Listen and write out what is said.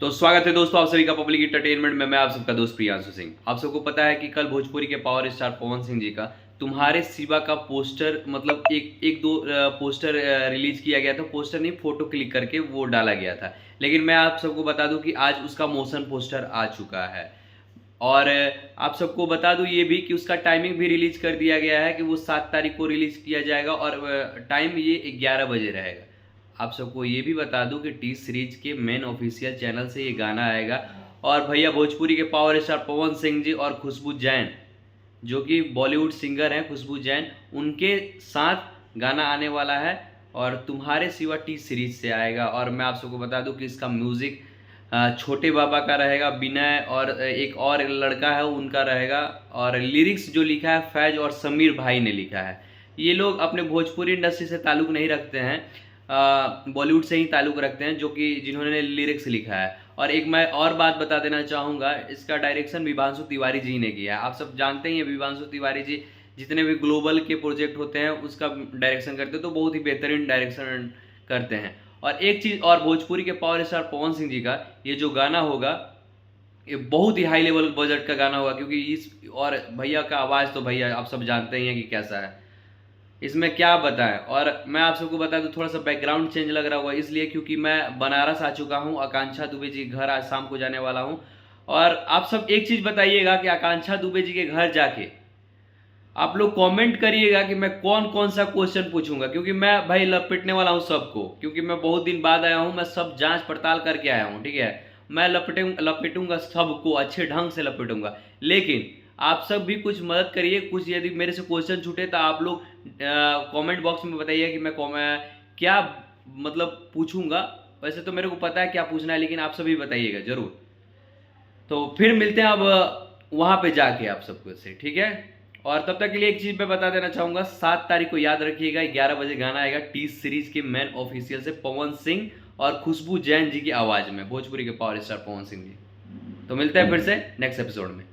तो स्वागत है दोस्तों आप सभी का पब्लिक इंटरटेनमेंट में। मैं आप सबका दोस्त प्रियांशु सिंह। आप सबको पता है कि कल भोजपुरी के पावर स्टार पवन सिंह जी का तुम्हारे सिवा का पोस्टर मतलब एक एक दो पोस्टर रिलीज किया गया था। पोस्टर नहीं, फोटो क्लिक करके वो डाला गया था। लेकिन मैं आप सबको बता दूं कि आज उसका मोशन पोस्टर आ चुका है। और आप सबको बता दूं ये भी कि उसका टाइमिंग भी रिलीज कर दिया गया है कि वो 7 तारीख को रिलीज किया जाएगा और टाइम ये 11 बजे रहेगा। आप सबको ये भी बता दूं कि टी सीरीज के मेन ऑफिशियल चैनल से ये गाना आएगा। और भैया भोजपुरी के पावर स्टार पवन सिंह जी और खुशबू जैन, जो कि बॉलीवुड सिंगर हैं, खुशबू जैन, उनके साथ गाना आने वाला है और तुम्हारे सिवा टी सीरीज से आएगा। और मैं आप सबको बता दूं कि इसका म्यूज़िक छोटे बाबा का रहेगा, विनय और एक और लड़का है उनका रहेगा। और लिरिक्स जो लिखा है फैज और समीर भाई ने लिखा है। ये लोग अपने भोजपुरी इंडस्ट्री से ताल्लुक़ नहीं रखते हैं, बॉलीवुड से ही ताल्लुक़ रखते हैं, जो कि जिन्होंने लिरिक्स लिखा है। और एक मैं और बात बता देना चाहूँगा, इसका डायरेक्शन विभांशु तिवारी जी ने किया है। आप सब जानते ही हैं विभांशु तिवारी जी जितने भी ग्लोबल के प्रोजेक्ट होते हैं उसका डायरेक्शन करते हैं, तो बहुत ही बेहतरीन डायरेक्शन करते हैं। और एक चीज़ और, भोजपुरी के पावर स्टार पवन सिंह जी का ये जो गाना होगा ये बहुत ही हाई लेवल बजट का गाना होगा, क्योंकि इस और भैया का आवाज़ तो भैया आप सब जानते ही हैं कि कैसा है। इसमें क्या बताएं। और मैं आप सबको बता दूं थोड़ा सा बैकग्राउंड चेंज लग रहा होगा, इसलिए क्योंकि मैं बनारस आ चुका हूं, आकांक्षा दुबे जी के घर आज शाम को जाने वाला हूं। और आप सब एक चीज़ बताइएगा कि आकांक्षा दुबे जी के घर जाके आप लोग कमेंट करिएगा कि मैं कौन कौन सा क्वेश्चन पूछूंगा, क्योंकि मैं भाई लपेटने वाला हूं सबको, क्योंकि मैं बहुत दिन बाद आया हूं, मैं सब जांच पड़ताल करके आया हूं, ठीक है। मैं लपेटूंगा सबको, अच्छे ढंग से लपेटूंगा। लेकिन आप सब भी कुछ मदद करिए, कुछ यदि मेरे से क्वेश्चन छूटे तो आप लोग कमेंट बॉक्स में बताइए कि मैं क्या मतलब पूछूंगा। वैसे तो मेरे को पता है क्या पूछना है, लेकिन आप सभी बताइएगा जरूर। तो फिर मिलते हैं अब वहाँ पे जाके आप सबको से, ठीक है। और तब तक के लिए एक चीज़ मैं बता देना चाहूँगा, 7 तारीख को याद रखिएगा 11 बजे गाना आएगा टी सीरीज के मेन ऑफिशियल से, पवन सिंह और खुशबू जैन जी की आवाज़ में, भोजपुरी के पावर स्टार पवन सिंह जी। तो मिलते हैं फिर से नेक्स्ट एपिसोड में।